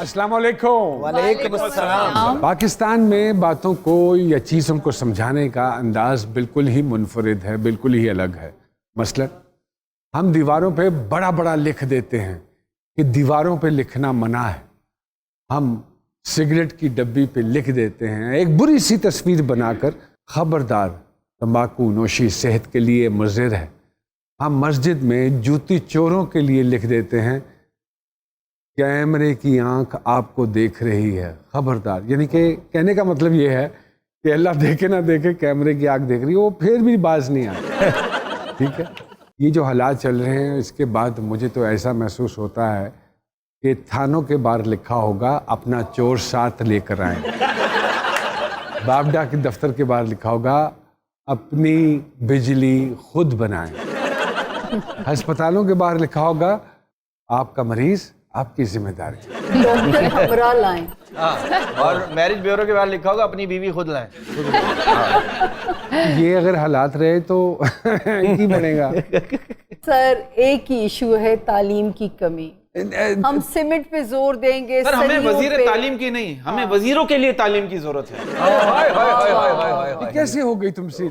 अस्सलाम वालेकुम। वालेकुम अस्सलाम। पाकिस्तान में बातों को या चीज़ों को समझाने का अंदाज बिल्कुल ही मुनफरिद है, बिल्कुल ही अलग है। मसलन हम दीवारों पे बड़ा बड़ा लिख देते हैं कि दीवारों पे लिखना मना है। हम सिगरेट की डब्बी पे लिख देते हैं एक बुरी सी तस्वीर बनाकर, खबरदार तंबाकू नोशी सेहत के लिए मुज़िर है। हम मस्जिद में जूती चोरों के लिए लिख देते हैं कैमरे की आंख आपको देख रही है, खबरदार। यानी कि कहने का मतलब ये है कि अल्लाह देखे ना देखे, कैमरे की आंख देख रही है, वो फिर भी बाज नहीं आता। ठीक है, ये जो हालात चल रहे हैं इसके बाद मुझे तो ऐसा महसूस होता है कि थानों के बाहर लिखा होगा अपना चोर साथ लेकर आए। बाबडा के दफ्तर के बाहर लिखा होगा अपनी बिजली खुद बनाएं। अस्पतालों के बाहर लिखा होगा आपका मरीज आपकी जिम्मेदारी, डॉक्टर हमरा लाएं। और मैरिज ब्यूरो के बाहर लिखा होगा अपनी बीवी खुद लाएं। ये अगर हालात रहे तो ही बनेगा। सर एक ही इशू है, तालीम की कमी। हम सीमेंट पे जोर देंगे, सर हमें सरियों वजीर पे। तालीम की नहीं, हमें वजीरों के लिए तालीम की जरूरत है। ये कैसे हो गई तुमसे?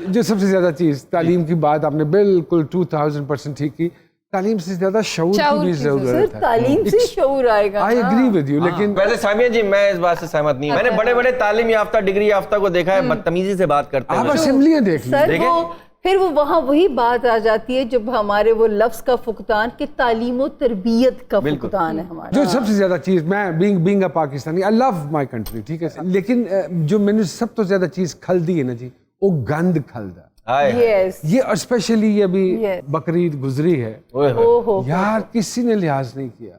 जो सबसे ज्यादा चीज तालीम की बात आपने बिल्कुल 2000% ठीक की। तालीम से ज्यादा शऊर की भी जरूरत सर है। तालीम से शऊर आएगा। आई एग्री विद यू, लेकिन वैसे सामिया जी मैं इस बात से सहमत नहीं हूं। मैंने बड़े बड़े तालीम याफ्ता डिग्री याफ्ता को देखा है बदतमीजी से बात करते आप हैं। असेंबलियां देख ली। सर देखें? वो फिर वो वहाँ वही बात आ जाती है जब हमारे वो लफ्ज का फुकदान कि तालीम और तरबियत का फुकदान है हमारा। जो सबसे ज्यादा चीज, मैं being a Pakistani, I love my country, ठीक है, लेकिन जो मैंने सब तो ज्यादा चीज खल दी है ना जी, वो गंद खलदा। यस, ये स्पेशली ये अभी Yes. बकरीद गुजरी है ओहो यार, किसी ने लिहाज नहीं किया।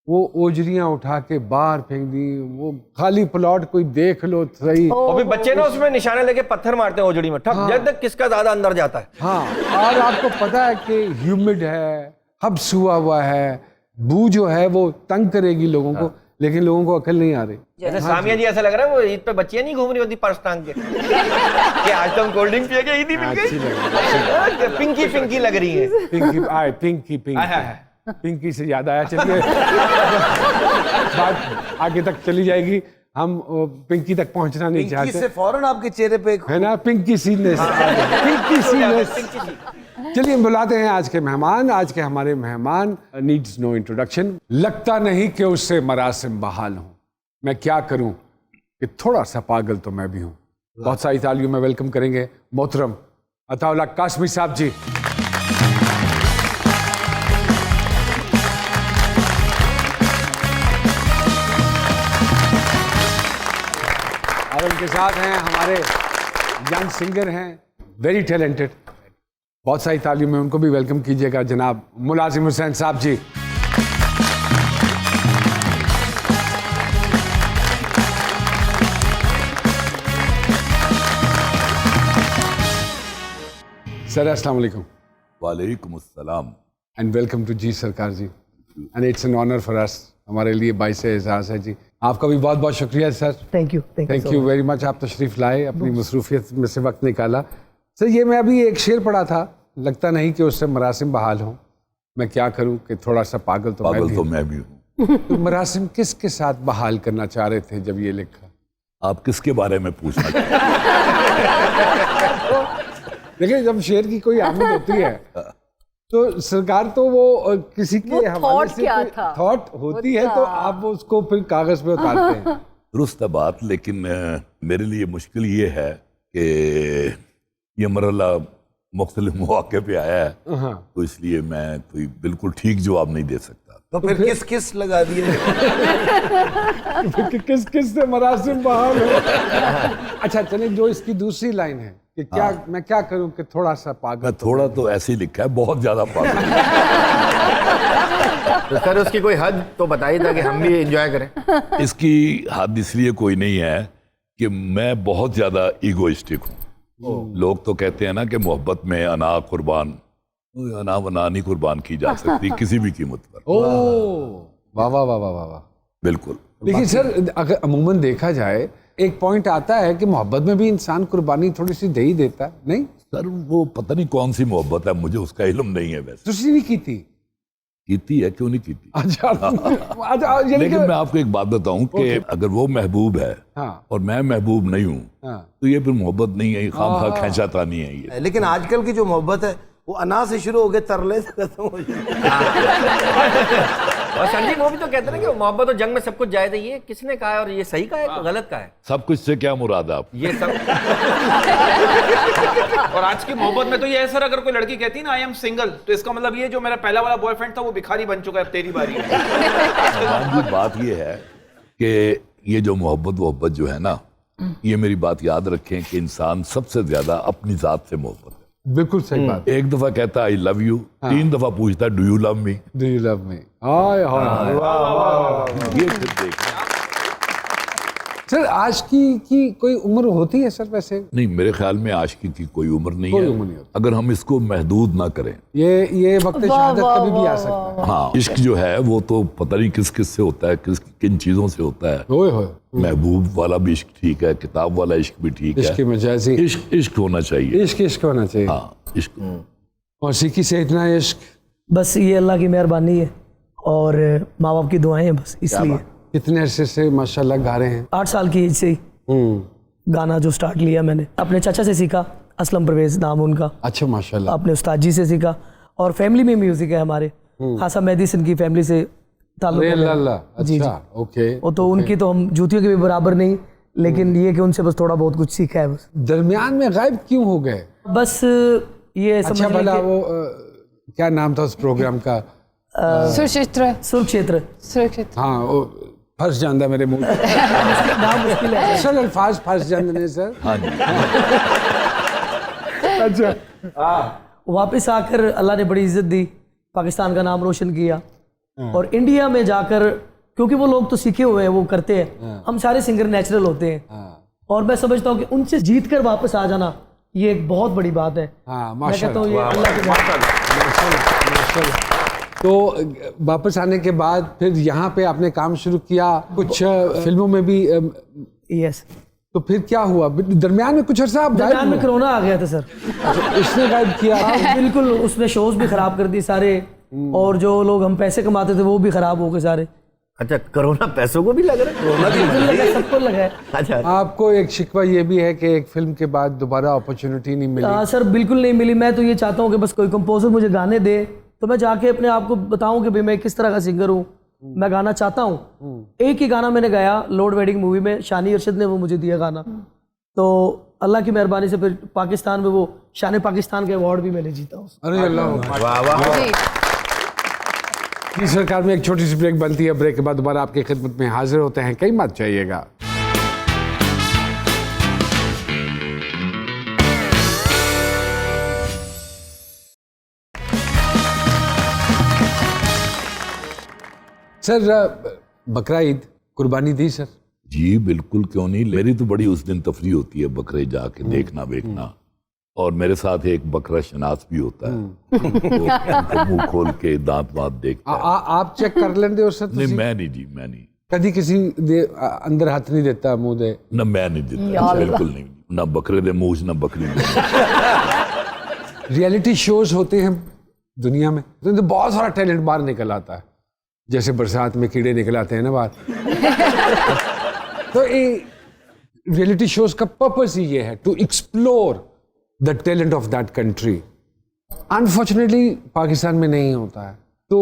वो ओजरियां उठा के बाहर फेंक दी, वो खाली प्लॉट कोई देख लो सही। और भी बच्चे ना उसमें निशाने लेके पत्थर मारते हैं ओजड़ी में, ठक जब तक किसका ज्यादा अंदर जाता है। हाँ, और आपको पता है कि ह्यूमिड है, हब्स हुआ है, बू जो है वो तंग करेगी लोगों को, लेकिन लोगों को अकल नहीं आ रही। जैसे सामिया जी ऐसा लग रहा है वो ईद पे बच्चियां नहीं घूम रही होती पर्स टांग के कि आज तो हम कोल्ड ड्रिंक पिएंगे, ईद ही मिल अच्छी गई। लग रही पिंकी पिंकी लग रही है। पिंकी, आए पिंकी पिंकी से याद आया, चलिए बात आगे तक चली जाएगी। हम पिंकी तक पहुंचना नहीं पिंकी से चाहते, फौरन आपके चेहरे पे है ना, पिंकी सीनेस, पिंकी सीनेस। चलिए हम बुलाते हैं आज के मेहमान। आज के हमारे मेहमान नीड्स नो इंट्रोडक्शन। लगता नहीं कि उससे मरासिम बहाल हूं, मैं क्या करूं कि थोड़ा सा पागल तो मैं भी हूं। बहुत सारी तालियों में वेलकम करेंगे मोहतरम अताउल्लाह कासमी साहब जी। और उनके साथ हैं हमारे यंग सिंगर हैं, वेरी टैलेंटेड। बहुत सारी तालियों में उनको भी वेलकम कीजिएगा जनाब मुलाजिम हुसैन साहब जी। सर अस्सलाम वालेकुम। वालेकुम अस्सलाम। And welcome to G Sarkar ji, and it's an honour for us, हमारे लिए बाइस एजाज़ है जी। आपका भी बहुत बहुत शुक्रिया sir, thank you very much. आप तशरीफ़ लाए, अपनी मसरूफियत में से वक्त निकाला। सर ये मैं अभी एक शेर पढ़ा था, लगता नहीं कि उससे मरासिम बहाल हूँ, मैं क्या करूँ कि थोड़ा सा पागल तो मैं भी हूँ। मैं भी हूँ। तो मरासिम किसके साथ बहाल करना चाह रहे थे जब ये लिखा? आप किसके बारे में पूछना चाहते देखिए जब शेर की कोई आमद होती है तो सरकार तो वो किसी के वो हवाले thought से क्या था? थॉट होती है, तो आप उसको फिर कागज पे उतारते हैं। दुरुस्त है बात, लेकिन मेरे लिए मुश्किल ये है कि ये मरला मुख्तलिफ मौके पे आया है, हाँ। तो इसलिए मैं कोई बिल्कुल ठीक जवाब नहीं दे सकता। तो फिर किस किस लगा दिए? किस किस से मरासिम बहाल हो। अच्छा चलिए, जो इसकी दूसरी लाइन है कि क्या मैं क्या करूं कि थोड़ा सा पागल मैं थोड़ा तो ऐसे ही लिखा है, बहुत ज्यादा पागल। तो सर उसकी कोई हद तो बताइए ताकि हम भी एंजॉय करें। इसकी हद इसलिए कोई नहीं है कि मैं बहुत ज्यादा ईगोइस्टिक हूँ। लोग तो कहते हैं ना कि मोहब्बत में अना कुर्बान, अना वना नहीं कुर्बान की जा सकती किसी भी कीमत पर। ओ वाह वाह वाह वाह वाह। बिल्कुल। लेकिन सर अगर अमूमन देखा जाए एक पॉइंट आता है कि मोहब्बत में भी इंसान कुर्बानी थोड़ी सी दे ही देता है, नहीं? सर वो पता नहीं कौन सी मोहब्बत है, मुझे उसका इल्म नहीं है। वैसे दूसरी भी की थी कीती है, क्यों नहीं कीती? अच्छा अच्छा, यानी लेकिन कि मैं आपको एक बात बताऊं कि अगर वो महबूब है हाँ। और मैं महबूब नहीं हूं, हाँ। तो ये फिर मोहब्बत नहीं है, ये खामखा खींचातानी है ये। लेकिन आजकल की जो मोहब्बत है वो अना से शुरू हो गए तरले से खत्म हो जाए। और संदीप वो भी तो कहते हैं ना कि मोहब्बत और जंग में सब कुछ जायज है। ये किसने कहा है और ये सही कहा है कि गलत कहा है? सब कुछ से क्या मुराद है आप? ये सब और आज की मोहब्बत में तो ये है सर, अगर कोई लड़की कहती है ना आई एम सिंगल, तो इसका मतलब ये जो मेरा पहला वाला बॉयफ्रेंड था वो भिखारी बन चुका है, अब तेरी बारी है। हाँ जी, बात ये है कि ये जो मोहब्बत जो है ना, ये मेरी बात याद रखें कि इंसान सबसे ज्यादा अपनी जात से मोहब्बत है। बिल्कुल सही बात। एक दफा कहता आई लव यू, 3 दफा पूछता do you love me. Do you love me? हाय हाय। ये फिर देखना। सर आशिकी की कोई उम्र होती है सर वैसे? नहीं, मेरे ख्याल में आशिकी की कोई उम्र नहीं कोई है, उम्र नहीं होती। अगर हम इसको महदूद ना करें। ये वक्त शहादत कभी भी आ सकता है। हाँ, इश्क जो है वो तो पता नहीं किस किस से होता है, किन चीजों से होता है। ओए होए, महबूब वाला भी इश्क ठीक है, किताब वाला इश्क भी ठीक इश्क है। मजाजी, इश्क होना चाहिए। इश्क होना चाहिए। हाँ, इश्क। मौसीकी से इतना इश्क? बस ये अल्लाह की मेहरबानी है और माँ बाप की दुआएं हैं, बस इसलिए। कितने अरसे से माशाल्लाह गा रहे हैं? 8 साल की एज से ही गाना जो स्टार्ट लिया मैंने अपने चाचा से सीखा, असलम परवेज नाम उनका। अच्छा माशाल्लाह। अपने उस्ताद जी से सीखा और फैमिली में म्यूजिक है हमारे, खासा मेहदी सिंह की फैमिली से ताल्लुक है। जी जी, ओके। वो तो उनकी तो हम जूतियों के भी बराबर नहीं, लेकिन ये कि उनसे बस थोड़ा बहुत कुछ सीखा है बस। दरमियान में गायब क्यों हो गए? बस ये अच्छा समझ भला लें वो क्या नाम था उस प्रोग्राम का? सुरक्षित्र सुरक्षेत्र। सुरक्षित्र। हाँ, वो फंस जाता है मेरे मुंह में। नाम मुश्किल है। सर अल्फाज फंस जाते हैं सर। हाँ जी। अच्छा, वापस आकर अल्लाह ने बड़ी इज्जत दी, पाकिस्तान का नाम रोशन किया और इंडिया में जाकर, क्योंकि वो लोग तो सीखे हुए हैं, वो करते हैं, हम सारे सिंगर नेचुरल होते हैं और मैं समझता हूँ कि उनसे जीत कर वापस आ जाना ये एक बहुत बड़ी बात है। हाँ, मैं कहता हूँ ये अल्लाह की माशाल्लाह। तो वापस आने के बाद फिर यहाँ पे आपने काम शुरू किया, कुछ फिल्मों में भी यस। तो फिर क्या हुआ दरमियान में? कुछ अर्सा आप गायब दरमियान में हुए? कोरोना आ गया था सर। अच्छा, इसने गायब किया? हाँ, बिल्कुल, उसने शोज भी खराब कर दी सारे और जो लोग हम पैसे कमाते थे वो भी खराब हो गए सारे। अच्छा, कोरोना पैसों को भी लग रहा है? कोरोना बिल्कुल लगा, सबको लगा है। अच्छा, आपको एक शिकवा ये भी है कि एक फिल्म के बाद दोबारा अपॉर्चुनिटी नहीं मिली? हाँ सर, बिल्कुल नहीं मिली। मैं तो ये चाहता हूँ कि बस कोई कंपोजर मुझे गाने दे तो मैं जाके अपने आप को बताऊं कि भाई मैं किस तरह का सिंगर हूँ, मैं गाना चाहता हूँ। एक ही गाना मैंने गाया लॉर्ड वेडिंग मूवी में, शानी अरशद ने वो मुझे दिया गाना, तो अल्लाह की मेहरबानी से फिर पाकिस्तान में वो शान पाकिस्तान का अवार्ड भी मैंने जीता हूँ। अरे अल्लाह। वाह वाह। जी, सरकार में एक छोटी सी ब्रेक बनती है, ब्रेक के बाद दोबारा आपकी खिदमत में हाजिर होते हैं, कई मत चाहिएगा। सर बकरा ईद कुर्बानी दी सर? जी बिल्कुल, क्यों नहीं। मेरी तो बड़ी उस दिन तफरी होती है बकरे जाके देखना वेखना, और मेरे साथ एक बकरा शनास भी होता है, तो मुंह खोल के दांत वात देखता है। आप चेक कर लेंगे हो सर? नहीं, मैं नहीं जी, मैं नहीं। कभी किसी अंदर हाथ नहीं देता मुंह दे? न मैं नहीं देता, बिल्कुल नहीं, ना बकरे दे मुंह ना बकरी दे। रियलिटी शोज होते हैं दुनिया में तो बहुत सारा टैलेंट बाहर निकल आता है, जैसे बरसात में कीड़े निकल आते हैं ना बाहर। तो ये रियलिटी शोज का पर्पस ही ये है to explore the talent of that country. Unfortunately Pakistan में नहीं होता है, तो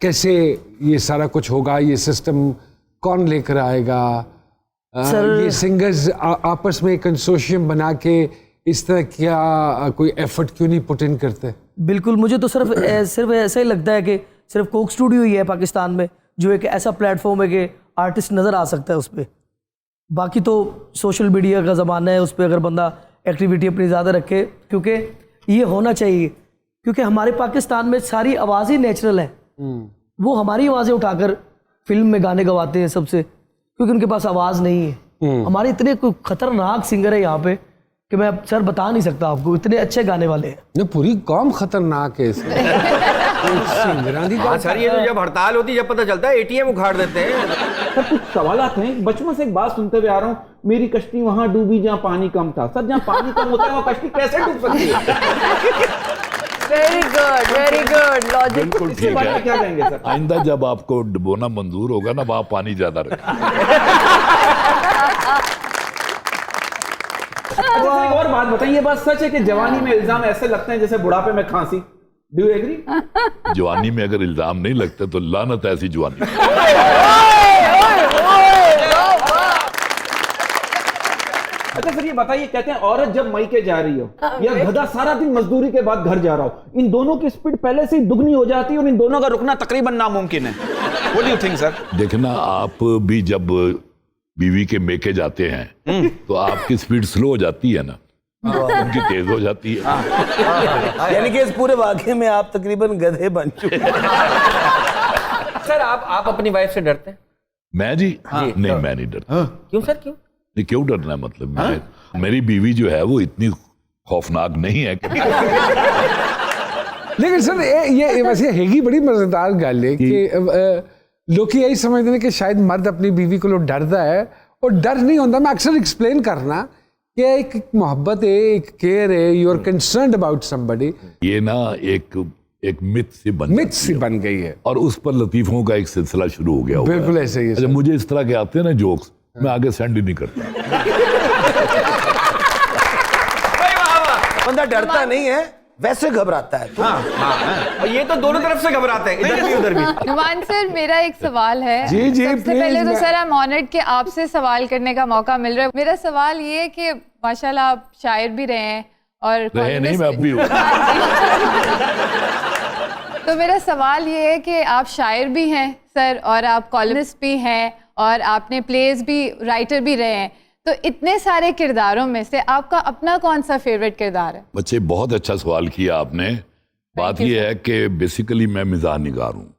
कैसे ये सारा कुछ होगा? ये सिस्टम कौन लेकर आएगा? ये सिंगर्स आपस में कंसोर्शियम बना के इस तरह क्या कोई एफर्ट क्यों नहीं पुट इन करते? बिल्कुल, मुझे तो सिर्फ ऐसा ही लगता है कि सिर्फ कोक स्टूडियो ही है पाकिस्तान में जो एक ऐसा प्लेटफॉर्म है कि आर्टिस्ट नज़र आ सकता है उस पर। बाकी तो सोशल मीडिया का ज़माना है, उस पर अगर बंदा एक्टिविटी अपनी ज़्यादा रखे, क्योंकि ये होना चाहिए, क्योंकि हमारे पाकिस्तान में सारी आवाज़ ही नेचुरल है। वो हमारी आवाज़ें उठाकर फिल्म में गाने गवाते हैं सबसे, क्योंकि उनके पास आवाज़ नहीं है। हमारे इतने कोई खतरनाक सिंगर है यहाँ पे कि मैं सर बता नहीं सकता आपको, इतने अच्छे गाने वाले हैं। नहीं, पूरी कौम खतरनाक है इसमें। हाँ सर, ये तो जब हड़ताल होती है जब पता चलता है एटीएम उखाड़ देते हैं। सर कुछ सवाल हैं, बचपन से एक बात सुनते हुए आ रहा हूँ, मेरी कश्ती वहां डूबी जहाँ पानी कम था। सर जहाँ पानी कम होता है वहाँ कश्ती कैसे डूब सकती है? Very good logic. बिल्कुल ठीक है। क्या कहेंगे सर? आइंदा जब आपको डुबोना मंजूर होगा ना, वहां पानी ज्यादा रखें। अच्छा, एक और बात बताइए, ये बात सच है कि जवानी में इल्जाम ऐसे लगते हैं जैसे बुढ़ापे में खांसी? Do you agree? जवानी में अगर इल्जाम नहीं लगते तो लानत है ऐसी जवानी। अच्छा सर, ये बताइए, कहते हैं औरत जब मई के जा रही हो या गधा सारा दिन मजदूरी के बाद घर जा रहा हो, इन दोनों की स्पीड पहले से ही दुगनी हो जाती है और इन दोनों का रुकना तकरीबन नामुमकिन है। What do you think sir? देखना, आप भी जब बीवी के मेके जाते हैं तो आपकी स्पीड स्लो हो जाती है ना, उनकी तेज हो जाती है। यानी कि इस पूरे वाकये में आप तकरीबन गधे बन चुके हैं। सर आप अपनी वाइफ से डरते हैं? मैं जी नहीं, मैं नहीं डरता। क्यों सर, क्यों? नहीं, क्यों डरना है? मतलब मेरी बीवी जो है वो इतनी खौफनाक नहीं है कि लेकिन सर ये वैसे हैगी बड़ी मजेदार गल है कि लोग यही समझते हैं कि शायद मर्द अपनी बीवी को डरता है, और डर नहीं होता। मैं अक्सर एक्सप्लेन करना कि एक मोहब्बत है, एक केयर है, you are concerned about somebody. ये ना एक मिथ सी बन गई है, और उस पर लतीफों का एक सिलसिला शुरू हो गया। बिल्कुल ऐसे ही है। अच्छा, मुझे इस तरह के आते हैं ना जोक्स, मैं आगे सेंड ही नहीं करता। बंदा डरता नहीं है, वैसे घबराता है। और ये तो दोनों तरफ से घबराते हैं, इधर भी उधर भी। नुमान सर, मेरा एक सवाल है। जी जी, सबसे पहले तो सर आई एम ऑनर्ड कि आपसे सवाल करने का मौका मिल रहा है। मेरा सवाल ये है कि माशाल्लाह आप शायर भी रहे हैं और रहे नहीं, मैं अब भी हूँ। तो मेरा सवाल ये है कि आप शायर भी हैं सर, और आप कॉलमिस्ट भी हैं, और आपने प्लेज भी, राइटर भी रहे हैं। तो इतने सारे किरदारों में से आपका अपना कौन सा फेवरेट किरदार है? बच्चे, बहुत अच्छा सवाल किया आपने। बात यह है कि बेसिकली मैं मिजाह निगार हूँ,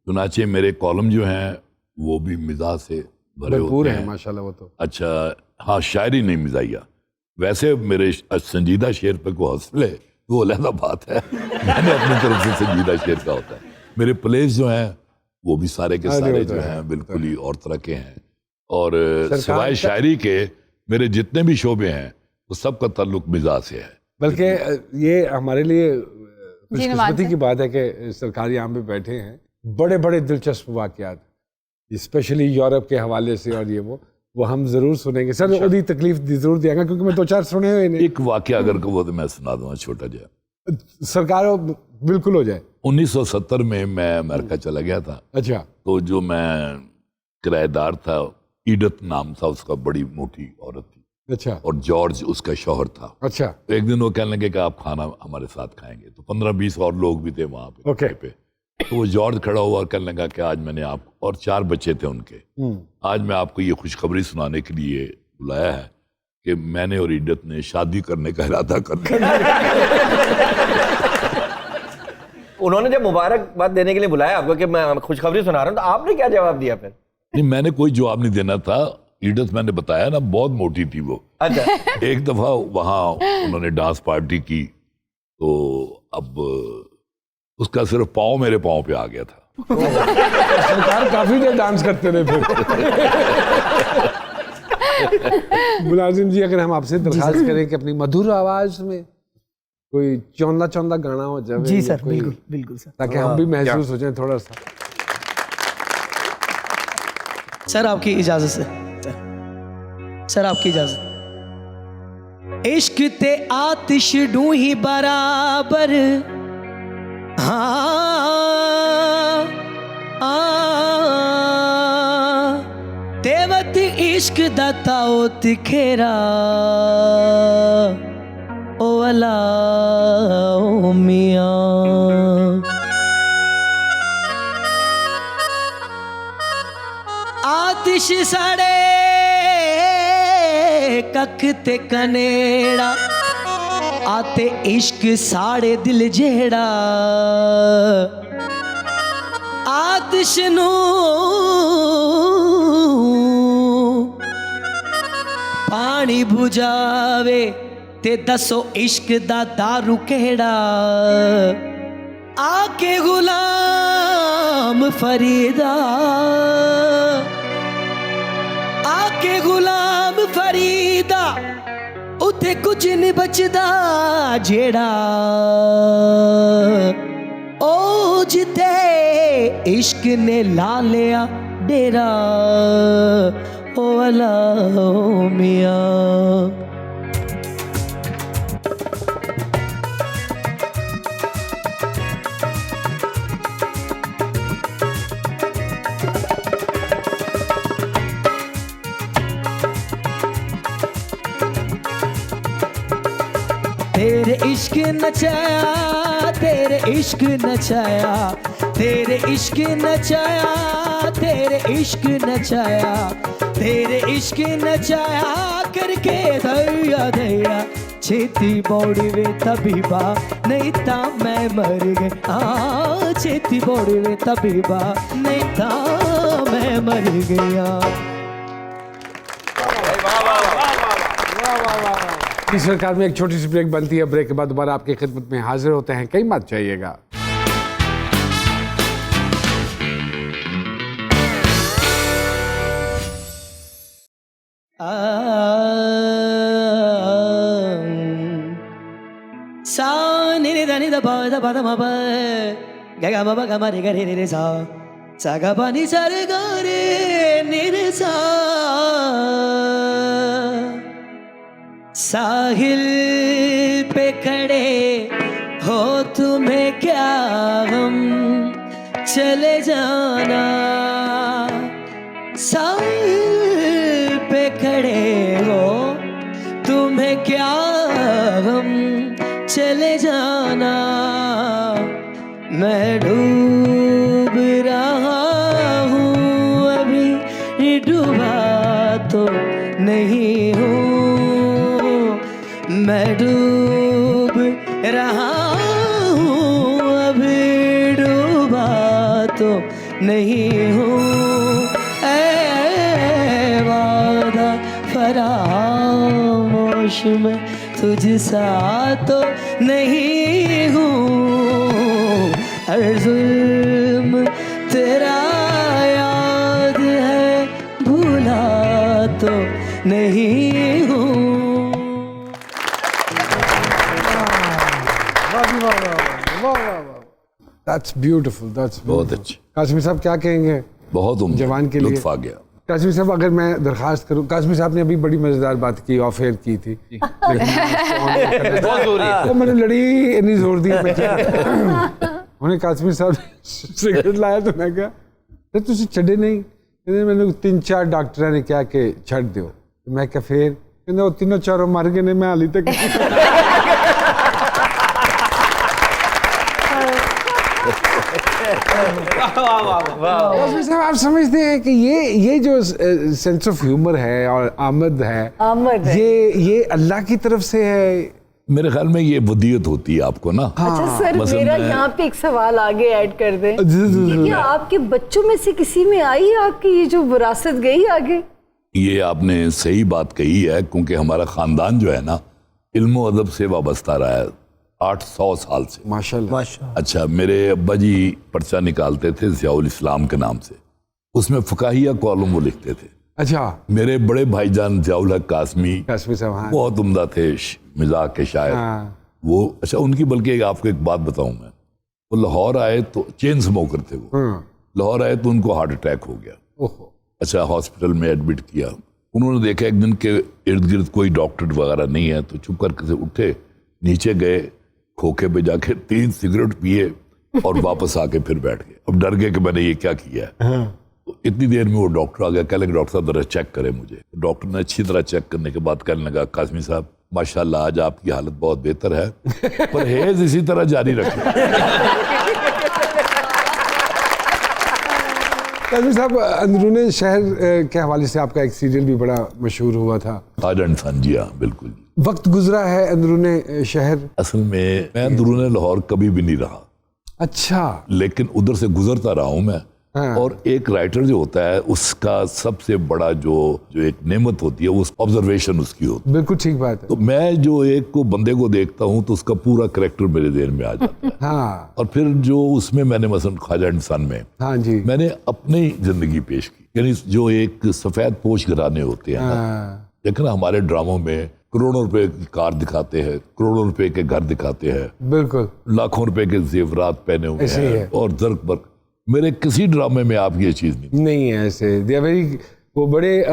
चुनाचे मेरे कॉलम जो हैं वो भी मिजाह से भरे होते हैं माशाल्लाह। वो तो अच्छा, हाँ, शायरी नहीं मिजाइया। वैसे मेरे संजीदा शेर पे को हौसले वो अलग बात है। मैंने अपनी तरफ से संजीदा शेर का होता है। मेरे प्लेस जो हैं वो भी सारे के सारे जो हैं बिल्कुल ही और तरह के हैं, और सिवाय शायरी के मेरे जितने भी शोबे हैं वो सबका ताल्लुक मिजाज से है। बल्कि ये हमारे लिए खुशकिस्मती की बात है कि सरकार यहाँ पे बैठे हैं। बड़े बड़े दिलचस्प वाकयात, स्पेशली यूरोप के हवाले से, और ये वो हम जरूर सुनेंगे सर। ओदी तकलीफ जरूर देंगे क्योंकि मैं 2-4 सुने हुए नहीं। एक वाकया अगर वो तो मैं सुना दूंगा, छोटा जाए सरकार बिल्कुल हो जाए। 1970 में मैं अमेरिका चला गया था। अच्छा। तो जो मैं किराएदार था, ईडत नाम था उसका, बड़ी मोटी औरत थी। अच्छा। और जॉर्ज उसका शौहर था। अच्छा। तो एक दिन वो कहने लगे कि आप खाना हमारे साथ खाएंगे। तो 15-20 और लोग भी थे वहां पे। ओके। तो वो जॉर्ज खड़ा हुआ और कहने लगा कि आज मैंने आप, और 4 बच्चे थे उनके, आज मैं आपको ये खुशखबरी सुनाने के लिए बुलाया है कि मैंने और ईडत ने शादी करने का इरादा कर लिया। उन्होंने जब मुबारकबाद देने के लिए बुलाया आपको कि मैं खुशखबरी सुना रहा हूँ, तो आपने क्या जवाब दिया फिर? नहीं, मैंने कोई जवाब नहीं देना था। ईडत मैंने बताया ना, बहुत मोटी थी वो। अच्छा। एक दफा वहां उन्होंने डांस पार्टी की, तो अब उसका सिर्फ पाँव मेरे पाँव पे आ गया था। सरकार काफी देर डांस करते रहे फिर। मुलाजिम जी, अगर हम आपसे दरखास्त करें कि अपनी मधुर आवाज में कोई चौंदा चौंदा गाना हो जाए। जी सर, बिल्कुल बिल्कुल सर, ताकि हम भी महसूस हो जाए थोड़ा सा। सर आपकी इजाजत से, सर आपकी इजाजत। इश्क ते आतिश डू ही बराबर, तेवत इश्क दा ताओ तिखेरा, ओ अला ओ मियां। आतिश साड़े कख ते कनेड़ा, आते इश्क साड़े दिल जेड़ा, आतिश नू पानी बुझावे ते दसो इश्क दा दारू केड़ा, आके गुलाम फरीदा, आके गुलाम फरीदा, उते ते कुछ नहीं बचदा जेड़ा ओ जिते इश्क ने ला लिया डेरा ओ अला ओ मियां। तेरे इश्क नचाया, तेरे इश्क नचाया, तेरे इश्क नचाया, तेरे इश्क नचाया, तेरे इश्क नचाया करके दया दया छेती बौड़ी वे तबीबा नहीं ता मैं मर गई। हाँ छेती बौड़ी वे तबीबा नहीं ता मैं मर गया। इस सरकार में एक छोटी सी ब्रेक बनती है। ब्रेक के बाद दोबारा आपकी खिदमत में हाजिर होते हैं। कई मत चाहिएगा। सा नि नि दा नि दा पा दा पा दा मा पा गा गा मा पा गा मा रे गा रे रे सा गा पा नि सा रे गा रे नि रे सा। साहिल पे खड़े हो तुम्हें क्या हम चले जाना। साहिल पे खड़े हो तुम्हें क्या हम चले जाना। मैं डूब रहा हूँ अभी डूबा तो नहीं हूँ। मैं डूब रहा हूँ अभी डूबा तो नहीं हूँ। ऐ वादा फरामोश में तुझसा तो नहीं हूँ। हर जुल्म तेरा याद है भूला तो नहीं हूँ। That's beautiful. That's बहुत beautiful. अच्छी, कासमी साहब क्या कहेंगे बहुत उम्दा, जवान के लिए? लुत्फ आ गया। कासमी साहब अगर मैं दरखास्त करूं, कासमी साहब ने अभी बड़ी मजेदार बात की, ऑफ एयर की थी, वो मैंने लड़ी इतनी जोर दी उन्हें। कासमी साहब सिगरेट लाया तो मैं क्या तुझे छड़े नहीं, मैंने 3-4 डॉक्टर ने क्या कि छड़ दो। मैं क्या फिर कहते वो 3-4 मर गए ने, मैं हाली तक आप समझते हैं कि ये जो सेंस ऑफ ह्यूमर है और आमद है, ये अल्लाह की तरफ से है। मेरे ख्याल में ये वदीयत होती है आपको ना। अच्छा सर, मेरा यहाँ पे एक सवाल आगे ऐड कर दें। क्या आपके बच्चों में से किसी में आई आपकी ये जो विरासत गई आगे? ये आपने सही बात कही है, क्योंकि हमारा खानदान जो है ना इल्म और अदब से वाबस्ता रहा है 800 साल से। माशाल्लाह। अच्छा, मेरे अब्बा जी पर्चा निकालते थे ज़ियाउल इस्लाम के नाम से, उसमें फ़ुकाहिया कॉलम वो लिखते थे। अच्छा, मेरे बड़े भाईजान ज़ियाउल हक कासमी साहब, हाँ। बहुत उम्दा थे मिजाक के शायर। हाँ। वो अच्छा, उनकी बल्कि आपको एक बात बताऊं मैं, वो लाहौर आए तो चेन स्मोकर थे वो। लाहौर आए तो उनको हार्ट अटैक हो गया। ओहो। अच्छा, हॉस्पिटल में एडमिट किया। उन्होंने देखा एक दिन के इर्द गिर्द कोई डॉक्टर वगैरह नहीं है, तो चुप करके से उठे, नीचे गए, खोखे पे जाके 3 सिगरेट पिए और वापस आके फिर बैठ गए। अब डर गए कि मैंने ये क्या किया है। तो इतनी देर में वो डॉक्टर आ गया, कहने लगे डॉक्टर साहब जरा चेक करें मुझे। डॉक्टर ने अच्छी तरह चेक करने के बाद कहने लगा, कासमी साहब माशाल्लाह आज आपकी हालत बहुत बेहतर है, परहेज इसी तरह जारी रखें। कासमी साहब, अंदरूने शहर के हवाले से आपका एक सीरियल भी बड़ा मशहूर हुआ था। ख्वाजा इंसान, जी हाँ बिल्कुल। वक्त गुजरा है अंदरूने शहर। असल में मैं अंदरूने लाहौर कभी भी नहीं रहा। अच्छा। लेकिन उधर से गुजरता रहा हूं मैं। हाँ। और एक राइटर जो होता है उसका सबसे बड़ा जो एक नेमत होती है वो ऑब्जर्वेशन उसकी होती है। बिल्कुल ठीक बात है। तो मैं जो एक को बंदे को देखता हूं तो उसका पूरा करैक्टर मेरे देर में आ जाता है। हाँ। और फिर जो उसमें मैंने मसलन ख्वाजा इंसान में, हाँ जी, मैंने अपनी जिंदगी पेश की। यानी जो एक सफेद पोश घराने होते हैं ना, हाँ। लेकिन हमारे ड्रामों में करोड़ों रुपए की कार दिखाते हैं, करोड़ों रुपए के घर दिखाते हैं, बिल्कुल लाखों रुपए के जेवरात पहने हुए ऐसे ही है। हैं और जर्क बर्क। मेरे किसी ड्रामे में आप ये चीज नहीं है ऐसे। दे आर वेरी, वो बड़े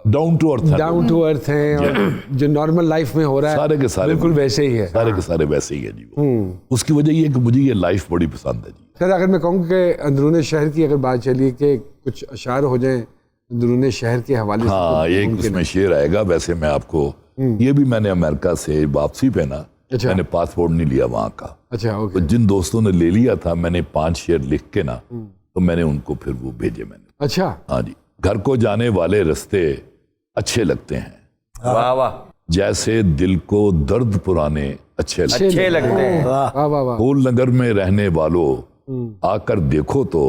down to earth down to earth हैं और जो नॉर्मल लाइफ में हो रहा है सारे के सारे बिल्कुल वैसे ही है। सारे के सारे वैसे ही है जी वो। उसकी वजह ये है कि मुझे ये लाइफ बड़ी पसंद है जी। सर अगर मैं कहूँ कि अंदरूनी शहर की अगर बात चलिए कि कुछ अशार हो जाए अंदरूनी शहर के हवाले से, हाँ, तो एक मुमकिन उसमें शेर आएगा। वैसे मैं आपको ये भी मैंने अमेरिका से वापसी पे ना, अच्छा। मैंने पासपोर्ट नहीं लिया वहाँ का। अच्छा तो ओके। जिन दोस्तों ने ले लिया था, मैंने 5 शेर लिख के ना, तो मैंने उनको फिर वो भेजे मैंने। अच्छा हाँ जी। घर को जाने वाले रास्ते अच्छे लगते हैं, वाह वाह, जैसे दिल को दर्द पुराने अच्छे अच्छे लगते हैं। वाह वाह वाह। फूल नगर में रहने वालों आकर देखो तो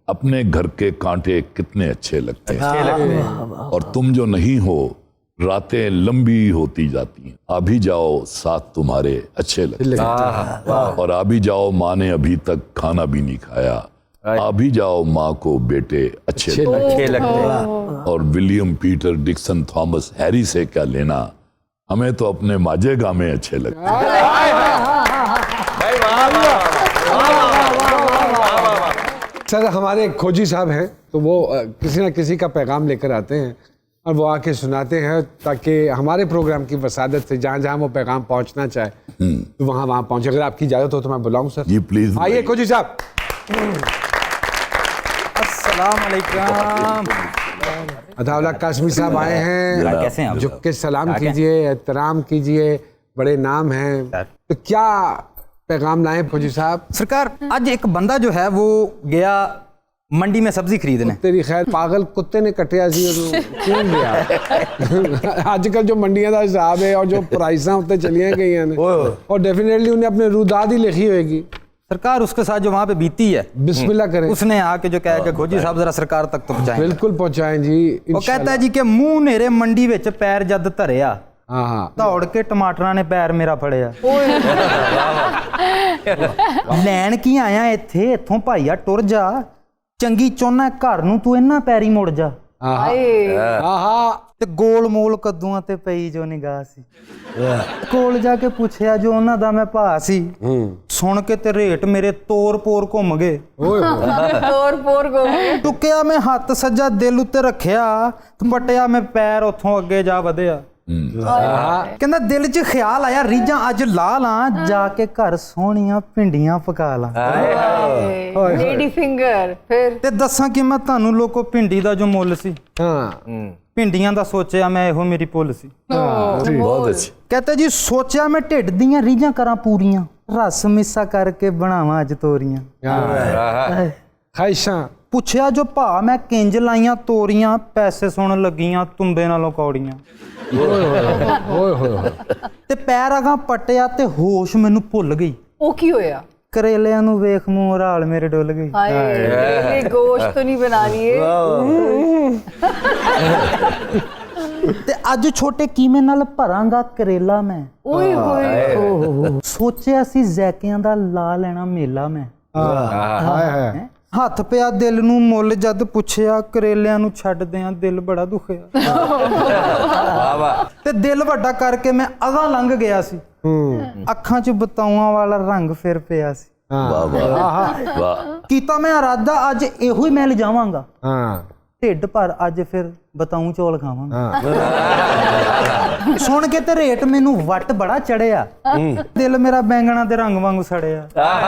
अपने घर के कांटे कितने अच्छे लगते हैं। अच्छे लगते हैं। और तुम जो नहीं हो, रातें लंबी होती जाती हैं। आ भी जाओ साथ तुम्हारे अच्छे लगते हैं। और आ भी जाओ माँ ने अभी तक खाना भी नहीं खाया। आ भी जाओ माँ को बेटे अच्छे लगते हैं। अच्छे लगते हैं। और William Peter Dixon Thomas Harry से क्या लेना, हमें तो अपने माजे गामे अच्छे लगते हैं। सर हमारे खोजी साहब हैं तो वो किसी ना किसी का पैगाम लेकर आते हैं और वो आके सुनाते हैं ताकि हमारे प्रोग्राम की वसादत से जहाँ जहाँ वो पैगाम पहुँचना चाहे तो वहाँ वहाँ पहुँचे। अगर आपकी इजाज़त हो तो मैं बुलाऊँ सर। Ji please. आइए खोजी साहब। अस्सलाम वालेकुम। अताउल्लाह कासमी साहब आए हैं, कैसे हैं आप? झुक के सलाम कीजिए, एहतराम कीजिए, बड़े नाम हैं। तो क्या पैगाम लाए खोजी साहब? सरकार, आज एक बंदा जो है वो गया मंडी में सब्जी खरीदने। तेरी खैर पागल कुत्ते ने कटिया सी और क्यों गया? आजकल जो मंडियां का हिसाब है और जो प्राइसा उत्ते चलियां गई हैं और डेफिनेटली उन्हें अपने रूदाद ही लिखी होगी। सरकार उसके साथ जो वहाँ पे बीती है, बिस्मिल्लाह करें। उसने आके जो कहा कि खोजी साहब जरा सरकार तक तो पहुंचाएं। बिल्कुल पहुंचाएं जी। वो कहता है जी कि मुंह नेरे मंडी विच पैर जद धरिया, हाँ दौड़ के टमाटरां ने पैर मेरा फड़िया। ਲੈਣ ਕੀ ਆਇਆ ਇੱਥੇ, ਇੱਥੋਂ ਭਾਈਆ ਟੁਰ ਜਾ, ਚੰਗੀ ਚੋਨਾ ਘਰ ਨੂੰ ਤੂੰ ਇਹਨਾਂ ਪੈਰੀ ਮੁੜ ਜਾ। ਤੇ ਗੋਲ ਮੋਲ ਕੱਦੂਆਂ ਤੇ ਪਈ ਜੋ ਨਿਗਾਹ ਸੀ, ਕੋਲ ਜਾ ਕੇ ਪੁੱਛਿਆ ਜੋ ਉਹਨਾਂ ਦਾ ਮੈਂ ਭਾ ਸੀ, ਸੁਣ ਕੇ ਤੇ ਰੇਟ ਮੇਰੇ ਤੋਰ ਪੋਰ ਘੁੰਮ ਗਏ। ਤੋਰ ਪੋਰ ਗਏ। ਟੁੱਕਿਆ ਮੈਂ ਹੱਥ ਸੱਜਾ ਦਿਲ ਉੱਤੇ ਰੱਖਿਆ, ਪਟਿਆ ਮੈਂ ਪੈਰ ਉੱਥੋਂ ਅੱਗੇ ਜਾ ਵਧਿਆ। ਕਹਿੰਦਾ ਦਿਲ 'ਚ ਖਿਆਲ ਆਇਆ ਰੀਝਾਂ ਅੱਜ ਲਾ ਲਾਂ, ਜਾ ਕੇ ਘਰ ਸੋਹਣੀਆਂ ਭਿੰਡੀਆਂ ਪਕਾ ਲਾਂ। Lady finger. ਫਿਰ ਤੇ ਦੱਸਾਂ ਕਿ ਮੈਂ ਤੁਹਾਨੂੰ ਲੋਕੋ ਭਿੰਡੀ ਦਾ ਜੋ ਮੁੱਲ ਸੀ, ਭਿੰਡੀਆਂ ਦਾ ਸੋਚਿਆ ਮੈਂ ਇਹੋ ਮੇਰੀ ਭੁੱਲ ਸੀ। बहुत अच्छी। ਕਹਤਾ ਜੀ ਸੋਚਿਆ ਮੈਂ ਢਿੱਡ ਦੀਆਂ ਰੀਝਾਂ ਕਰਾਂ ਪੂਰੀਆਂ, ਰਸ ਮਿੱਸਾ ਕਰਕੇ ਬਣਾਵਾਂ ਅੱਜ ਤੋਰੀਆਂ। ਖਾਇਸ਼ਾਂ ਪੁੱਛਿਆ ਜੋ ਭਾ ਮੈਂ ਕਿੰਜ ਲਾਈਆਂ ਤੋਰੀਆਂ, ਪੈਸੇ ਸੁਣ ਲੱਗੀਆਂ ਤੁੰਬੇ ਨਾਲੋਂ ਕੌੜੀਆਂ। ਓਏ ਹੋਏ ਤੇ ਪੈਰ ਅਗਾਂ ਪਟਿਆ ਤੇ ਹੋਸ਼ ਮੈਨੂੰ ਭੁੱਲ ਗਈ। ਉਹ ਕੀ ਹੋਇਆ? ਕਰੇਲਿਆਂ ਨੂੰ ਵੇਖ ਮੂੰਹ ਰਾਲ ਮੇਰੇ ਡੁੱਲ ਗਈ। ਹਾਏ ਇਹ ਗੋਸ਼ਤ तो नहीं बना रही ਤੇ ਅੱਜ ਛੋਟੇ ਕੀਮੇ ਨਾਲ ਭਰਾਂਗਾ ਕਰੇਲਾ ਮੈਂ। ਓਏ ਹੋਏ। ਸੋਚਿਆ ਸੀ ਜ਼ੈਕਿਆਂ ਦਾ ਲਾ ਲੈਣਾ ਮੇਲਾ ਮੈਂ। ਹੱਥ ਪਿਆ ਦਿਲ ਨੂੰ ਮੁੱਲ ਜਦ ਪੁੱਛਿਆ, ਕਰੇਲਿਆਂ ਨੂੰ ਛੱਡਦਿਆਂ ਦਿਲ ਬੜਾ ਦੁਖਿਆ। ਤੇ ਦਿਲ ਵੱਡਾ ਕਰਕੇ ਮੈਂ ਅਗਾਂ ਲੰਘ ਗਿਆ ਸੀ, ਅੱਖਾਂ 'ਚ ਬਤਾਊਆਂ ਵਾਲਾ ਰੰਗ ਫਿਰ ਪਿਆ ਸੀ। ਕੀਤਾ ਮੈਂ ਇਰਾਦਾ ਅੱਜ ਇਹੋ ਹੀ ਮੈਂ ਲਿਜਾਵਾਂਗਾ, ਢਿੱਡ ਭਰ ਅੱਜ ਫਿਰ ਬਤਾਊ ਚੌਲ ਖਾਵਾਂਗਾ। ਸੁਣ ਕੇ ਤੇ ਰੇਟ ਮੈਨੂੰ ਵੱਟ ਬੜਾ ਚੜਿਆ, ਦਿਲ ਮੇਰਾ ਬੈਂਗਣਾ ਦੇ ਰੰਗ ਵਾਂਗੂ ਸੜਿਆ। ਵਾਹ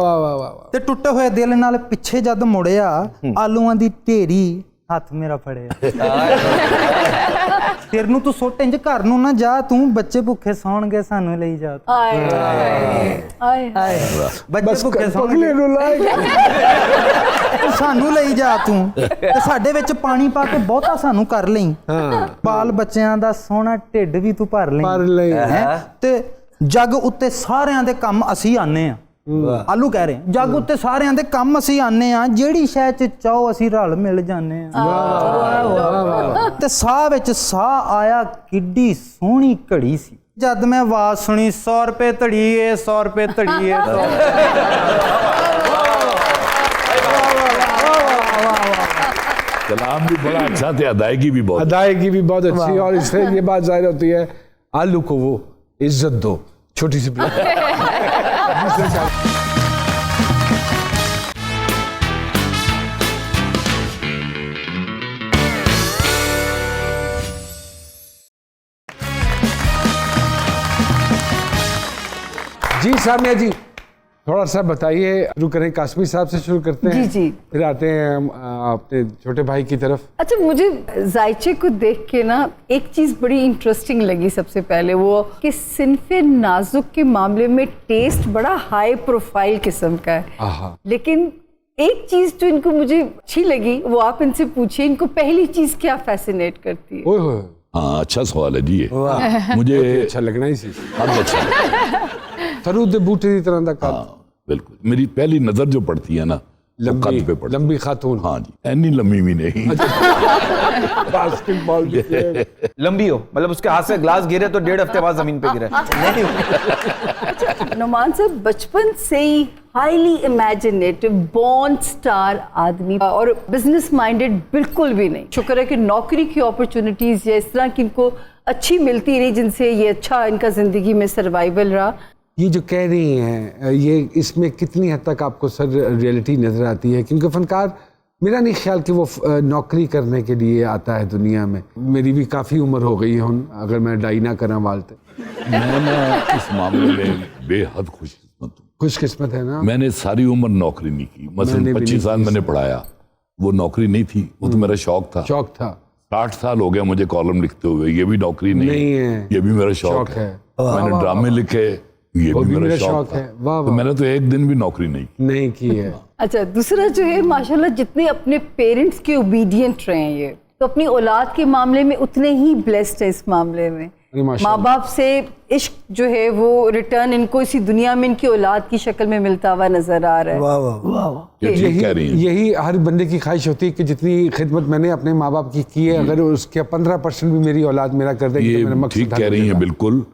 ਵਾਹ ਵਾਹ ਵਾਹ। ਤੇ ਟੁੱਟੇ ਹੋਏ ਦਿਲ ਨਾਲ ਪਿੱਛੇ ਜਦ ਮੁੜਿਆ, ਆਲੂਆਂ ਦੀ ਢੇਰੀ ਹੱਥ ਮੇਰਾ ਫੜਿਆ। ਤੇਰ ਨੂੰ ਤੂੰ ਸੁੱਟ ਇੰਜ ਘਰ ਨੂੰ ਨਾ ਜਾ, ਤੂੰ ਬੱਚੇ ਭੁੱਖੇ ਸੌਣਗੇ ਸਾਨੂੰ ਲਈ ਜਾ। ਹਾਏ ਹਾਏ ਹਾਏ। ਬੱਚੇ ਭੁੱਖੇ ਸੌਣਗੇ ਸਾਨੂੰ ਲਈ ਜਾ ਤੂੰ, ਤੇ ਸਾਡੇ ਵਿੱਚ ਪਾਣੀ ਪਾ ਕੇ ਬਹੁਤਾ ਸਾਨੂੰ ਕਰ ਲਈ। ਬਾਲ ਬੱਚਿਆਂ ਦਾ ਸੋਹਣਾ ਢਿੱਡ ਵੀ ਤੂੰ ਭਰ ਲਈ। ਤੇ ਜੱਗ ਉੱਤੇ ਸਾਰਿਆਂ ਦੇ ਕੰਮ ਅਸੀਂ ਆਨੇ ਆ। ਆਲੂ ਕਹਿ ਰਹੇ ਜੱਗ ਉੱਤੇ ਸਾਰਿਆਂ ਦੇ ਕੰਮ ਅਸੀਂ ਆਨੇ ਆ, ਜਿਹੜੀ ਸ਼ੈ 'ਚ ਚਾਹੋ ਅਸੀਂ ਰਲ ਮਿਲ ਜਾਂਦੇ ਆ। ਤੇ ਸਾਹ ਵਿੱਚ ਸਾਹ ਆਇਆ, ਕਿੱਡੀ ਸੋਹਣੀ ਘੜੀ ਸੀ ਜਦ ਮੈਂ ਆਵਾਜ਼ ਸੁਣੀ, 100 ਰੁਪਏ ਧੜੀਏ 100 ਰੁਪਏ ਧੜੀਏ। कलाम भी बड़ा अच्छा था, अदायगी भी बहुत। अदायगी भी बहुत अच्छी है, और इससे ये बात जाहिर होती है, आलू को वो इज्जत दो, छोटी सी प्लेट। जी सामिया जी, थोड़ा सा बताइए, शुरू करें कासमी साहब से शुरू करते हैं। जी जी। फिर आते हैं हम अपने छोटे भाई की तरफ। अच्छा, मुझे जायचे को देख के ना एक चीज बड़ी इंटरेस्टिंग लगी। सबसे पहले वो कि सिन्फे नाजुक के मामले में टेस्ट बड़ा हाई प्रोफाइल किस्म का है, लेकिन एक चीज जो इनको मुझे अच्छी लगी वो आप इनसे पूछिए, इनको पहली चीज क्या फैसिनेट करती है? ओए होए, हाँ, अच्छा सवाल है जी ये। मुझे अच्छा लगना ही सी अच्छा लगा। सरू दे बूटे की तरह का। हाँ बिल्कुल, मेरी पहली नजर जो पड़ती है ना, लंबी कद पे पड़ती है। लंबी खातून। हाँ जी, ऐनी लंबी भी नहीं। बास्केटबॉल लंबी हो, मतलब उसके हाथ से ग्लास गिरे तो 1.5 हफ्ते बाद जमीन पे गिरे। नुमान साहब बचपन से ही हाईली इमेजिनेटिव, बॉर्न स्टार आदमी और बिजनेस माइंडेड बिल्कुल भी नहीं। शुक्र है कि नौकरी की अपॉर्चुनिटीज या इस तरह की इनको अच्छी मिलती रही, जिनसे ये अच्छा इनका जिंदगी में सर्वाइवल रहा। ये जो कह रही हैं, ये इसमें कितनी हद तक आपको सर रियलिटी नजर आती है? क्योंकि फनकार, मेरा नहीं ख्याल कि वो नौकरी करने के लिए आता है दुनिया में। मेरी भी काफ़ी उम्र हो गई है, अगर मैं डाई ना करा वालते। मैं ना इस मामले में बेहद खुशकिस्मत हूँ। खुशकिस्मत है ना? मैंने सारी उम्र नौकरी नहीं की, मसलन 25 साल मैंने पढ़ाया, वो नौकरी नहीं थी, वो तो मेरा शौक था। 60 साल हो गया मुझे कॉलम लिखते हुए, ये भी नौकरी नहीं है, ये भी मेरा शौक है। मैंने ड्रामे लिखे, ये भी मेरा शौक है। तो मैंने तो एक दिन भी नौकरी नहीं की है। अच्छा, दूसरा जो है, माशाल्लाह जितने अपने पेरेंट्स के ओबीडियंट रहे हैं ये, तो अपनी औलाद के मामले में उतने ही ब्लेस्ड है। इस मामले में माँ बाप से इश्क जो है वो रिटर्न इनको इसी दुनिया में इनकी औलाद की शक्ल में मिलता हुआ नजर आ रहा है। वाह वाह वाह। यही हर बंदे की ख्वाहिश होती है कि जितनी खिदमत मैंने अपने माँ बाप की की है, अगर उसके 15% भी मेरी औलाद मेरा कर देगी तो मेरा मकसद। ठीक कह रही हैं बिल्कुल।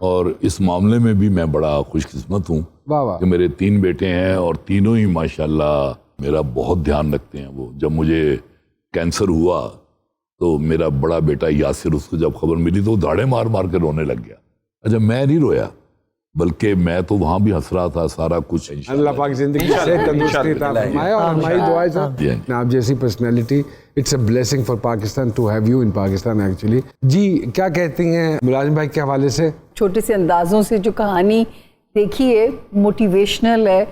और इस मामले में भी मैं बड़ा खुशकिस्मत हूँ कि मेरे 3 बेटे हैं और तीनों ही माशाल्लाह मेरा बहुत ध्यान रखते हैं। वो जब मुझे कैंसर हुआ तो मेरा बड़ा बेटा यासिर, उसको जब खबर मिली तो वो दाढ़े मार मार के रोने लग गया। अच्छा, मैं नहीं रोया, बल्कि मैं तो वहां भी हंस रहा था। सारा कुछ अल्लाह पाक जिंदगी से तंदुरुस्ती अता फरमाए, और हमारी दुआएं सर आप जैसी personality, it's a blessing for Pakistan to have you in Pakistan actually. जी, क्या कहती हैं मुलाजिम भाई के हवाले से? छोटे से अंदाजों से जो कहानी देखी है, मोटिवेशनल है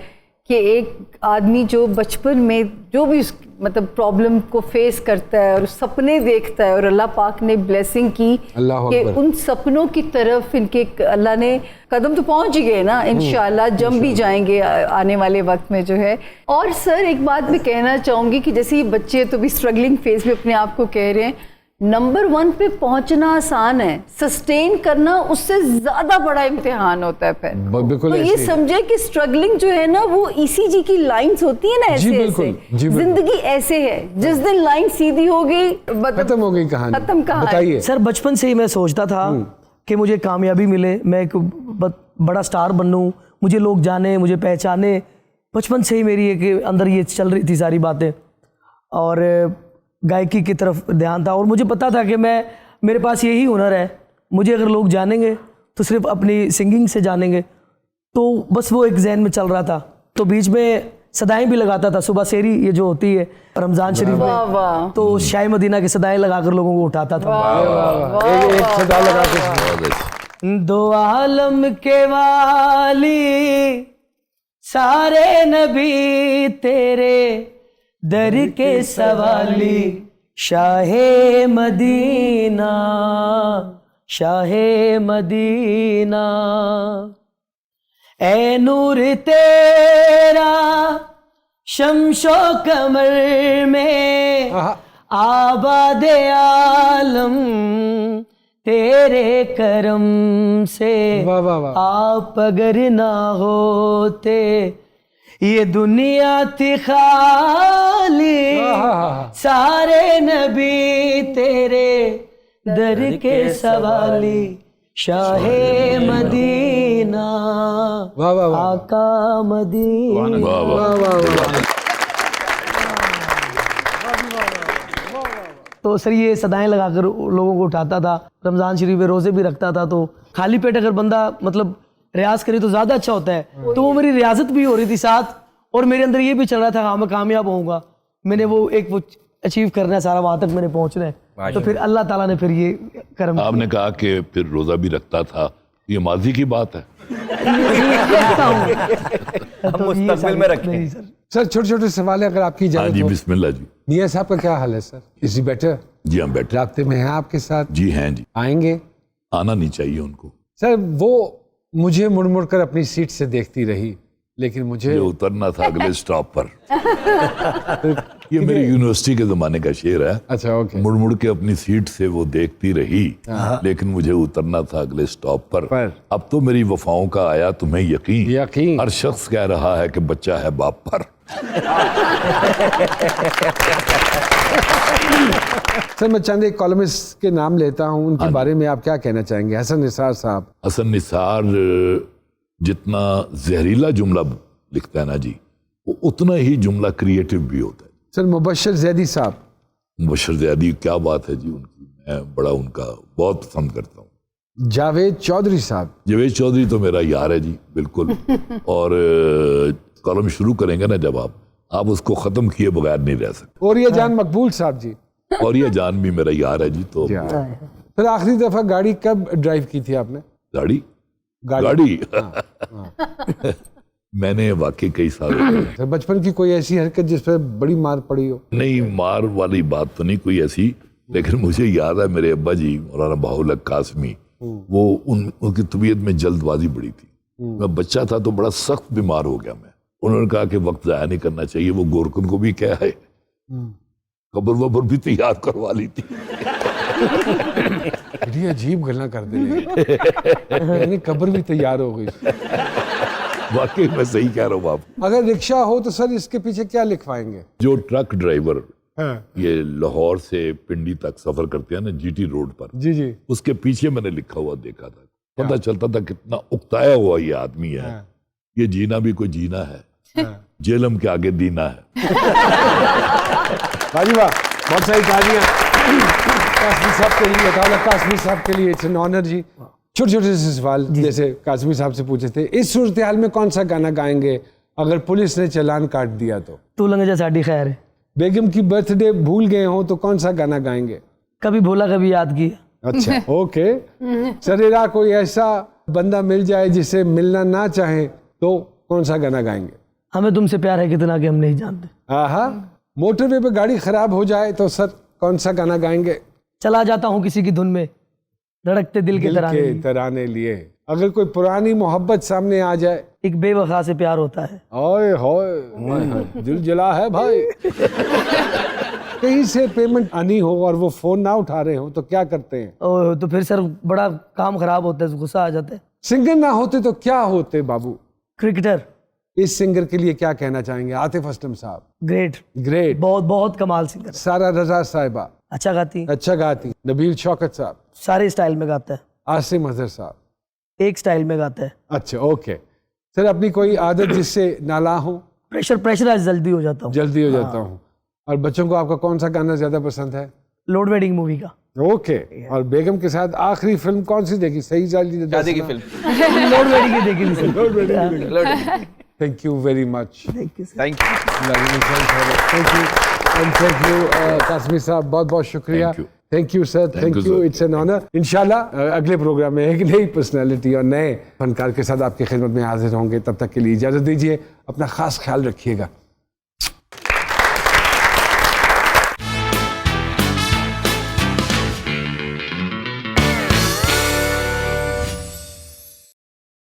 कि एक आदमी जो बचपन में जो भी मतलब प्रॉब्लम को फेस करता है और सपने देखता है, और अल्लाह पाक ने ब्लेसिंग की कि उन सपनों की तरफ इनके अल्लाह ने कदम तो पहुंच ही गए ना, इंशाल्लाह जम भी जाएंगे आने वाले वक्त में जो है। और सर एक बात मैं कहना चाहूँगी कि जैसे ये बच्चे तो भी स्ट्रगलिंग फेज में अपने आप को कह रहे हैं, नंबर 1 पे पहुंचना आसान है, सस्टेन करना उससे ज्यादा बड़ा इम्तिहान होता है। फिर तो ये समझे कि स्ट्रगलिंग जो है ना वो ईसीजी की लाइंस होती है ना, ऐसे जिंदगी ऐसे है, जिस दिन लाइन सीधी हो गई खत्म हो गई कहानी। खत्म कहानी। बताइए सर, बचपन से ही मैं सोचता था कि मुझे कामयाबी मिले, मैं एक बड़ा स्टार बनूं, मुझे लोग जाने, मुझे पहचाने। बचपन से ही मेरी एक अंदर ये चल रही थी सारी बातें, और गायकी की तरफ ध्यान था। और मुझे पता था कि मेरे पास यही हुनर है, मुझे अगर लोग जानेंगे तो सिर्फ अपनी सिंगिंग से जानेंगे। तो बस वो एक जहन में चल रहा था। तो बीच में सदाएं भी लगाता था, सुबह सेरी ये जो होती है रमजान शरीफ में, तो शाही मदीना की सदाएं लगाकर लोगों को उठाता था। एक सदा लगा के, दो आलम के वाली सारे नबी तेरे दर के सवाली, शाहे मदीना शाहे मदीना, ए नूर तेरा शमशो कमर में आबाद आलम तेरे करम से, आप अगर ना होते ये दुनिया थी खाली, सारे नबी तेरे दर के सवाली, शाहे मदीना आका मदीना। तो सर ये सदाएं लगाकर लोगों को उठाता था, रमज़ान शरीफ में रोज़े भी रखता था। तो खाली पेट अगर बंदा मतलब रियाज करे तो ज़्यादा अच्छा होता है। तो वो मेरी रियाजत भी हो रही थी साथ, और मेरे अंदर ये भी चल रहा था हाँ मैं कामयाब होऊंगा, मैंने वो अचीव करना है, सारा वहाँ तक मैंने पहुँचना है। तो फिर अल्लाह ताला ने फिर ये करम। आपने कहा कि फिर रोज़ा भी रखता था, ये माजी की बात है। हम मुस्तकबिल में रखें। सर छोटे छोटे सवाल है अगर आपकी हाँ इजाजत जी, हो। बिस्मिल्लाह जी। मियां साहब का क्या हाल है सर? Is he better? जी हाँ, बैठे। रास्ते में हैं आपके साथ? जी हैं जी। आएंगे? आना नहीं चाहिए उनको। सर वो मुझे मुड़ मुड़ कर अपनी सीट से देखती रही, लेकिन मुझे ये उतरना था अगले स्टॉप पर। ये मेरी यूनिवर्सिटी के जमाने का शेर है। अच्छा, ओके। मुड़ मुड़ के अपनी सीट से वो देखती रही, लेकिन मुझे उतरना था अगले स्टॉप पर। अब तो मेरी वफाओं का आया तुम्हें यकीन। हर शख्स कह रहा है कि बच्चा है बाप पर। सर मैं चंद एक कॉलमिस्ट के नाम लेता हूं, उनके बारे में आप क्या कहना चाहेंगे? हसन निसार साहब। हसन निसार जितना जहरीला जुमला लिखता है ना जी, वो उतना ही जुमला क्रिएटिव भी होता है। सर मुबश्शिर जैदी साहब। मुबश्शिर जैदी, क्या बात है जी उनकी, मैं बड़ा उनका बहुत पसंद करता हूँ। जावेद चौधरी साहब। जावेद चौधरी तो मेरा यार है जी, बिल्कुल। और कॉलम शुरू करेंगे ना जब आप उसको खत्म किए बगैर नहीं रह सकते। और ये जान मकबूल साहब जी। और ये जान भी मेरा यार है जी। तो फिर आखिरी दफा गाड़ी कब ड्राइव की थी आपने? गाड़ी मैंने वाकई कई साल सर बचपन की कोई ऐसी हरकत जिस पर बड़ी मार पड़ी हो? नहीं, मार वाली बात तो नहीं कोई ऐसी, लेकिन मुझे याद है मेरे अब्बा जी मौलाना बाहुल हक कासमी, वो उनकी तबीयत में जल्दबाजी बड़ी थी। मैं बच्चा था तो बड़ा सख्त बीमार हो गया मैं। उन्होंने कहा कि वक्त जाया नहीं करना चाहिए। वो गोरकुन को भी क्या है, कब्र वब्र भी तैयार करवा ली थी। बड़ी अजीब गल्ला कर दे, कब्र भी तैयार हो गई। वाकई मैं सही कह रहा हूँ आप। अगर रिक्शा हो तो सर इसके पीछे क्या लिखवाएंगे? जो ट्रक ड्राइवर ये लाहौर से पिंडी तक सफर करते हैं ना जीटी रोड पर, जी, उसके पीछे मैंने लिखा हुआ देखा था। पता चलता था कितना उकताया हुआ ये आदमी है। ये जीना भी कोई जीना है, जेलम के आगे दीना है। वाह, बहुत सारी कहानियां कासमी साहब के लिए, कासमी साहब के लिए इट्स एन ऑनर जी। छोटे छोटे से सवाल जैसे कासमी साहब से पूछे थे, इस सूरत हाल में कौन सा गाना गाएंगे अगर पुलिस ने चालान काट दिया तो? तू लंग जा साडी खैर है। बेगम की बर्थडे भूल गए हो तो कौन सा गाना गाएंगे? कभी भूला कभी याद किया। अच्छा, ओके। सरेरा कोई ऐसा बंदा मिल जाए जिसे मिलना ना चाहे तो कौन सा गाना गाएंगे? हमें तुमसे प्यार है कितना कि हम नहीं जानते। आहा। मोटरवे पे गाड़ी खराब हो जाए तो सर कौन सा गाना गाएंगे? चला जाता हूँ किसी की धुन में धड़कते दिल के तराने लिए। अगर कोई पुरानी मोहब्बत सामने आ जाए? एक बेवफा से प्यार होता है। ओए होए, दिल जला है भाई। कहीं से पेमेंट आनी हो और वो फोन ना उठा रहे हो तो क्या करते हैं? तो फिर सर बड़ा काम खराब होता है, गुस्सा आ जाता है। सिंगर ना होते तो क्या होते बाबू? क्रिकेटर। इस सिंगर के लिए क्या कहना चाहेंगे? आतिफ असलम साहब। ग्रेट, बहुत बहुत कमाल सिंगर। सारा रजा साहिबा अच्छा गाती। नबील शौकत साहब सारे स्टाइल में गाता है। आसिम अजहर साहब एक स्टाइल में गाता है। अच्छा, ओके। सर अपनी कोई आदत जिससे नाला हो? प्रेशर आज जल्दी हो जाता हूँ। और बच्चों को आपका कौन सा गाना ज्यादा पसंद है? लोड वेडिंग मूवी का। ओके। और बेगम के साथ आखिरी फिल्म कौन सी देखी? सही शादी की फिल्म। लोड वेडिंग देखी। Thank you very much. Thank you. Thank you Qasmi साहब, बहुत बहुत शुक्रिया। Thank you sir, thank you, it's an honour. इंशाल्लाह अगले प्रोग्राम में एक नई पर्सनालिटी और नए फनकार के साथ आपकी खिदमत में हाजिर होंगे। तब तक के लिए इजाजत दीजिए, अपना खास ख्याल रखिएगा।